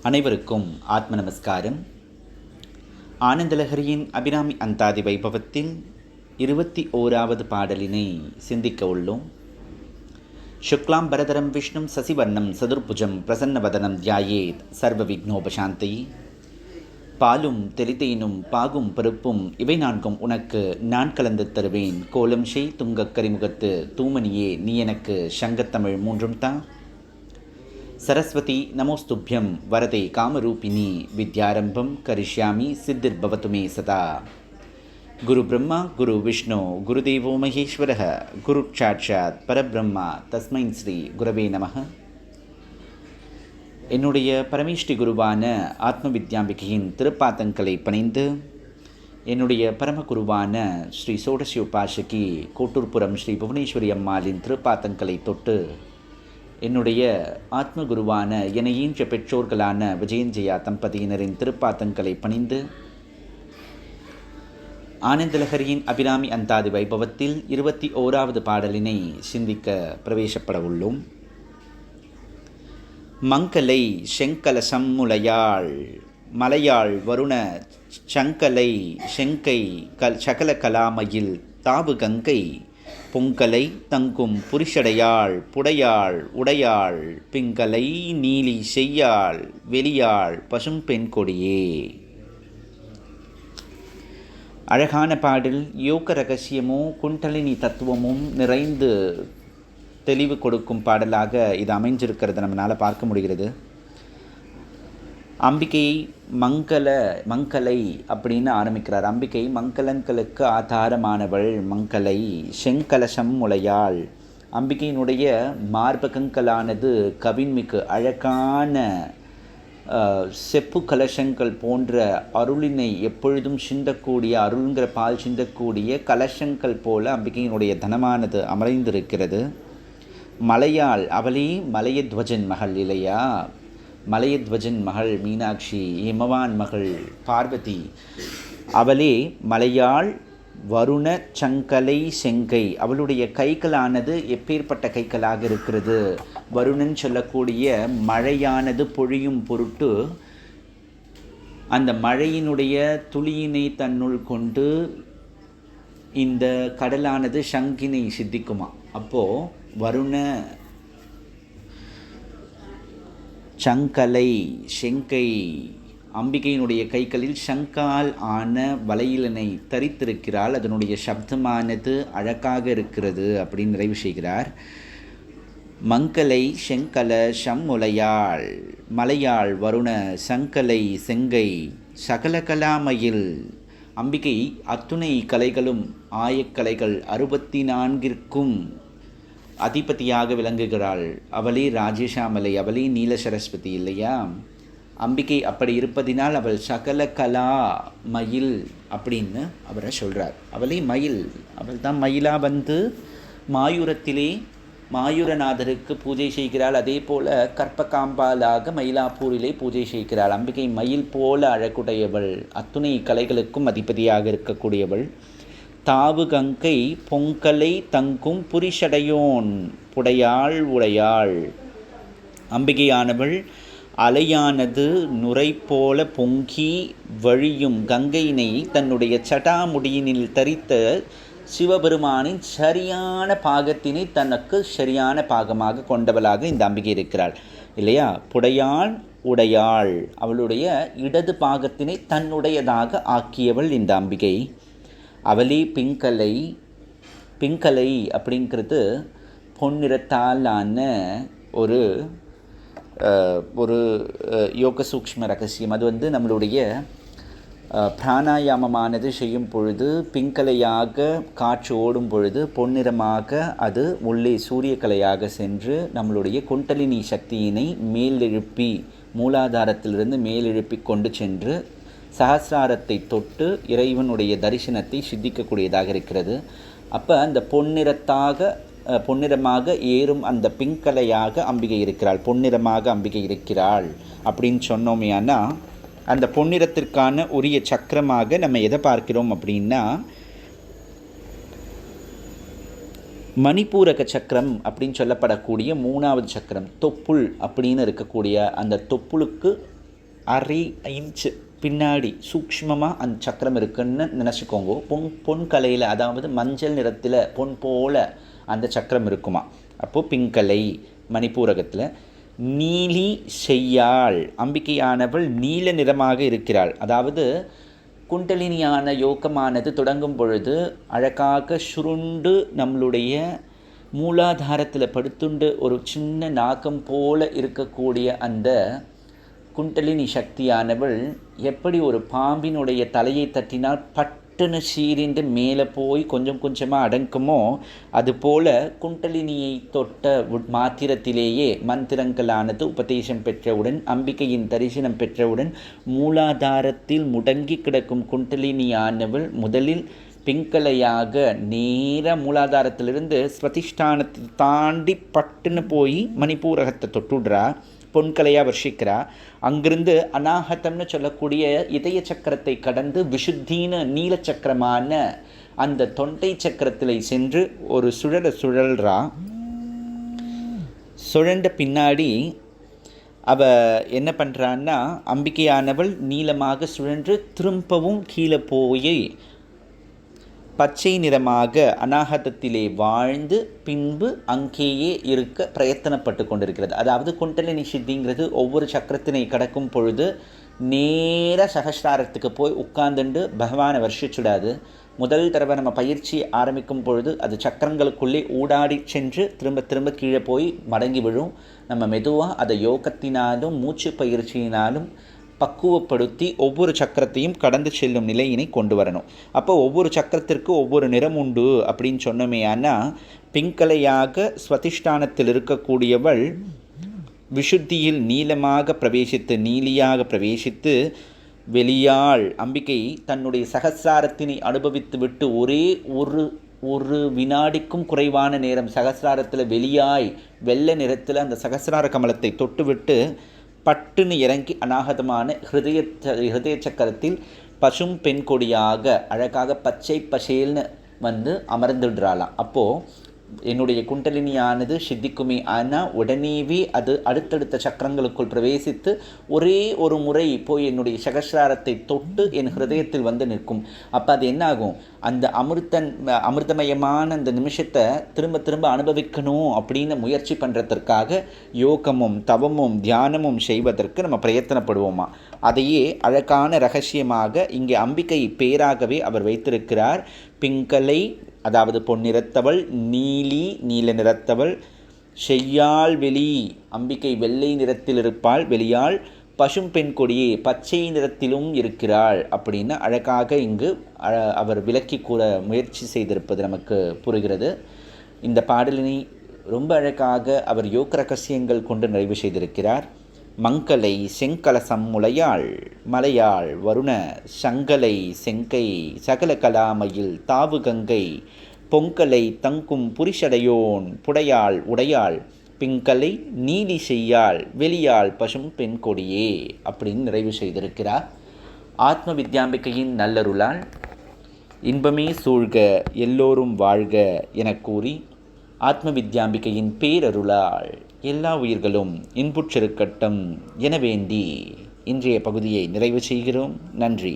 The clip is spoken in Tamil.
அனைவருக்கும் ஆத்ம நமஸ்காரம். ஆனந்தலஹரியின் அபிராமி அந்தாதி வைபவத்தில் 21வது பாடலினை சிந்திக்க உள்ளோம். சுக்லாம் பரதரம் விஷ்ணும் சசிவர்ணம் சதுர்புஜம் பிரசன்னவதனம் தியாயேத் சர்வ விக்னோபசாந்தி. பாலும் தெளித்தேனும் பாகும் பருப்பும் இவை நான்கும் உனக்கு நான் கலந்து தருவேன். கோலம் செய் துங்கக் கரிமுகத்து தூமணியே நீ எனக்கு சங்கத்தமிழ் மூன்றும் தா. சரஸ்வதி நமோஸ்துப்யம் வரதே காமரூபிணி வித்யாரம்பம் கரிஷ்யாமி சித்திர்பவத்து மே சதா. குரு பிரம்மா குரு விஷ்ணு குருதேவோ மகேஸ்வரः குரு சாட்சாத் பரபிரம்மா தஸ்மை ஸ்ரீ குரவே நமः. என்னுடைய பரமேஷ்டி குருவான ஆத்ம வித்யாம்பிகையின் திருப்பாதங்களை பணிந்து என்னுடைய பரமகுருவான ஸ்ரீ சோடசி உபாசகி கோட்டூர்புரம் ஸ்ரீ புவனேஸ்வரி அம்மாளின் திருப்பாதங்களை தொட்டு என்னுடைய ஆத்ம குருவான இணையீன்ற பெற்றோர்களான விஜயஞ்சயா தம்பதியினரின் திருப்பாதங்களை பணிந்து ஆனந்தலஹரியின் அபிராமி அந்தாதி வைபவத்தில் 21வது பாடலினை சிந்திக்க பிரவேசப்பட உள்ளோம். மங்கலை செங்கலசம் முலையாள் மலையாள் வருண சங்கலை செங்கை சகல கலாமையில் தாவு கங்கை பொங்கலை தங்கும் புரிஷடையாள் புடையாள் உடையாள் பிங்கலை நீலி செய்யாள் வெளியாள் பசும்பெண் கொடியே. அழகான பாடல். யோக ரகசியமும் குண்டலினி தத்துவமும் நிறைந்து தெளிவு கொடுக்கும் பாடலாக இது அமைஞ்சிருக்கிறது நம்மளால் பார்க்க முடிகிறது. அம்பிகை மங்கலை அப்படின்னு ஆரம்பிக்கிறார். அம்பிகை மங்களங்களுக்கு ஆதாரமானவள். மங்கலை செங்கலசம் முலையாள். அம்பிகையினுடைய மார்பகங்களானது கவின்மிகு அழகான செப்பு கலசங்கள் போன்ற அருளினை எப்பொழுதும் சிந்தக்கூடிய அருள்ங்கிற பால் சிந்தக்கூடிய கலசங்கள் போல அம்பிகையினுடைய தனமானது அமைந்திருக்கிறது. மலையாள் அவளே மலையத்வஜன் மகள் இல்லையா? மலையத்வஜன் மகள் மீனாட்சி, ஹிமவான் மகள் பார்வதி, அவளே மலையாள் வருண சங்கலை செங்கை. அவளுடைய கைகளானது எப்பேற்பட்ட கைகளாக இருக்கிறது? வருணன் சொல்லக்கூடிய மழையானது பொழியும் பொருட்டு அந்த மழையினுடைய துளியினை தன்னுள் கொண்டு இந்த கடலானது சங்கினை சித்திக்குமா? அப்போது வருண சங்கலை செங்கை அம்பிகையினுடைய கைகளில் சங்கால் ஆன வளையலினை தரித்திருக்கிறாள். அதனுடைய சப்தமானது அழகாக இருக்கிறது அப்படின்னு நிறைவு செய்கிறார். மங்கலை செங்கல சம்முலையாள் மலையாள் வருண சங்கலை செங்கை சகல கலாமையில். அம்பிகை அத்துணை கலைகளும் ஆயக்கலைகள் 64ற்கும் அதிபதியாக விளங்குகிறாள். அவளே ராஜேஷாமலை, அவளே நீல சரஸ்வதி இல்லையா? அம்பிகை அப்படி இருப்பதினால் அவள் சகல கலா மயில் அப்படின்னு அவரை சொல்கிறார். அவளே மயில், அவள் தான் மயிலா வந்து மாயூரத்திலே மாயூரநாதருக்கு பூஜை செய்கிறாள். அதே போல் கற்பகாம்பாலாக மயிலாப்பூரிலே பூஜை செய்கிறாள். அம்பிகை மயில் போல அழகுடையவள், அத்துணை கலைகளுக்கும் அதிபதியாக இருக்கக்கூடியவள். தாவு கங்கை பொங்கலை தங்கும் புரிஷடையோன் புடையாள் உடையாள். அம்பிகையானவள் அலையானது நுரை போல பொங்கி வழியும் கங்கையினை தன்னுடைய சடாமுடியினில் தரித்த சிவபெருமானின் சரியான பாகத்தினை தனக்கு சரியான பாகமாக கொண்டவளாக இந்த அம்பிகை இருக்கிறாள் இல்லையா? புடையாள் உடையாள். அவளுடைய இடது பாகத்தினை தன்னுடையதாக ஆக்கியவள் இந்த அம்பிகை. அவளே பிங்கலை அப்படிங்கிறது பொன்னிறத்தாலான ஒரு ஒரு யோக சூக்ஷ்ம ரகசியம். அது வந்து நம்மளுடைய பிராணாயாமமானது செய்யும் பொழுது பிங்கலையாக காற்று ஓடும் பொழுது பொன்னிறமாக அது உள்ளே சூரியக்கலையாக சென்று நம்மளுடைய குண்டலினி சக்தியினை மேலெழுப்பி மூலாதாரத்திலிருந்து மேலெழுப்பி கொண்டு சென்று சஹஸ்ராரத்தை தொட்டு இறைவனுடைய தரிசனத்தை சித்திக்கக்கூடியதாக இருக்கிறது. அப்போ அந்த பொன்னிறமாக ஏறும் அந்த பிங்கலையாக அம்பிகை இருக்கிறாள், பொன்னிறமாக அம்பிகை இருக்கிறாள் அப்படின்னு சொன்னோமேனா அந்த பொன்னிறத்திற்கான உரிய சக்கரமாக நம்ம எதை பார்க்கிறோம் அப்படின்னா மணிப்பூரக சக்கரம் அப்படின்னு சொல்லப்படக்கூடிய மூணாவது சக்கரம் தொப்புள் அப்படின்னு இருக்கக்கூடிய அந்த தொப்புளுக்கு அரை இன்ச்சு பின்னாடி சூக்ஷ்மமாக அந்த சக்கரம் இருக்குன்னு நினச்சிக்கோங்க. பொன் கலையில், அதாவது மஞ்சள் நிறத்தில் பொன் போல் அந்த சக்கரம் இருக்குமா. அப்போது பிங்கலை மணிப்பூரகத்தில் நீலி செய்யாள், அம்பிகையானவள் நீல நிறமாக இருக்கிறாள். அதாவது குண்டலினியான யோகமானது தொடங்கும் பொழுது அழகாக சுருண்டு நம்மளுடைய மூலாதாரத்தில் படுத்துண்டு ஒரு சின்ன நாகம் போல இருக்கக்கூடிய அந்த குண்டலினி சக்தியானவள் எப்படி ஒரு பாம்பினுடைய தலையை தட்டினால் பட்டுன்னு சீரிண்டு மேலே போய் கொஞ்சம் கொஞ்சமாக அடங்குமோ, அதுபோல் குண்டலினியை தொட்ட மாத்திரத்திலேயே மந்திரங்களானது உபதேசம் பெற்றவுடன், அம்பிகையின் தரிசனம் பெற்றவுடன் மூலாதாரத்தில் முடங்கி கிடக்கும் குண்டலினியானவள் முதலில் பிங்கலையாக நேர மூலாதாரத்திலிருந்து ஸ்வதிஷ்டானத்தை தாண்டி பட்டுன்னு போய் மணிப்பூரகத்தை தொட்டுடுறா, பொன்கலையாக வர்ஷிக்கிறா. அங்கிருந்து அநாகத்தம்னு சொல்லக்கூடிய இதய சக்கரத்தை கடந்து விஷுத்தின்னு நீல சக்கரமான அந்த தொண்டை சக்கரத்தில் சென்று ஒரு சுழல்றா. சுழண்ட பின்னாடி அவ என்ன பண்ணுறான்னா, அம்பிகையானவள் நீளமாக சுழன்று திரும்பவும் கீழே போய் பச்சை நிறமாக அநாகதத்திலே வாழ்ந்து பின்பு அங்கேயே இருக்க பிரயத்தனப்பட்டு கொண்டிருக்கிறது. அதாவது குண்டலினி சித்திங்கிறது ஒவ்வொரு சக்கரத்தினை கடக்கும் பொழுது நேர சகஸ்ராரத்துக்கு போய் உட்கார்ந்துண்டு பகவானை வர்ஷிச்சுடாது. முதல் தடவை நம்ம பயிற்சி ஆரம்பிக்கும் பொழுது அது சக்கரங்களுக்குள்ளே ஊடாடி சென்று திரும்ப திரும்ப கீழே போய் மடங்கி விழும். நம்ம மெதுவாக அதை யோகத்தினாலும் மூச்சு பயிற்சியினாலும் பக்குவப்படுத்தி ஒவ்வொரு சக்கரத்தையும் கடந்து செல்லும் நிலையினை கொண்டு வரணும். அப்போ ஒவ்வொரு சக்கரத்திற்கு ஒவ்வொரு நிறம் உண்டு அப்படின்னு சொன்னோமே. ஆனால் பிங்கலையாக ஸ்வதிஷ்டானத்தில் இருக்கக்கூடியவள் விஷுத்தியில் நீலமாக பிரவேசித்து நீலியாக பிரவேசித்து வெளியாள் அம்பிகை தன்னுடைய சகஸ்ராரத்தினை அனுபவித்து விட்டு ஒரே ஒரு வினாடிக்கும் குறைவான நேரம் சகஸ்ராரத்தில் வெளியாய் வெள்ளை நிறத்தில் அந்த சகஸ்ரார கமலத்தை தொட்டுவிட்டு பட்டுன்னு இறங்கி அநாகதமான ஹிருதய சக்கரத்தில் பசும் பெண் கொடியாக அழகாக பச்சை பசேல்னு வந்து அமர்ந்துடுறாளாம். அப்போது என்னுடைய குண்டலினியானது சித்திக்குமே. ஆனால் உடனேவே அது அடுத்தடுத்த சக்கரங்களுக்குள் பிரவேசித்து ஒரே ஒரு முறை போய் என்னுடைய சகஸ்ராரத்தை தொட்டு என் ஹிருதயத்தில் வந்து நிற்கும். அப்போ அது என்னாகும், அந்த அமிர்தமயமான அந்த நிமிஷத்தை திரும்ப திரும்ப அனுபவிக்கணும் அப்படின்னு முயற்சி பண்ணுறதற்காக யோகமும் தவமும் தியானமும் செய்வதற்கு நம்ம பிரயத்தனப்படுவோமா. அதையே அழகான ரகசியமாக இங்கே அம்பிகை பேராகவே அவர் வைத்திருக்கிறார். பிங்கலை, அதாவது பொன்னிறத்தவள், நீலி நீல நிறத்தவள், செய்யாள் வெளி, அம்பிகை வெள்ளை நிறத்தில் இருப்பாள் வெளியாள், பசும் பெண் கொடியே பச்சை நிறத்திலும் இருக்கிறாள் அப்படின்னு அழகாக இங்கு அவர் விளக்கி கூற முயற்சி செய்திருப்பது நமக்கு புரிகிறது. இந்த பாடலினை ரொம்ப அழகாக அவர் யோக ரகசியங்கள் கொண்டு நிறைவு செய்திருக்கிறார். மங்கலை செங்கலசம் முளையாள் மலையாள் வருண சங்கலை செங்கை சகல கலாமையில் தாவு கங்கை பொங்கலை தங்கும் புரிஷடையோன் புடையாள் உடையாள் பிங்கலை நீலி செய்யாள் வெளியாள் பசும் பெண் கொடியே அப்படின்னு நிறைவு செய்திருக்கிறார். ஆத்ம வித்யாம்பிகையின் நல்லருளால் இன்பமே சூழ்க எல்லோரும் வாழ்க என கூறி ஆத்ம வித்யாம்பிகையின் பேரருளால் எல்லா உயிர்களும் இன்புற்றிருக்கட்டும் என வேண்டி இன்றைய பகுதியை நிறைவு செய்கிறோம். நன்றி.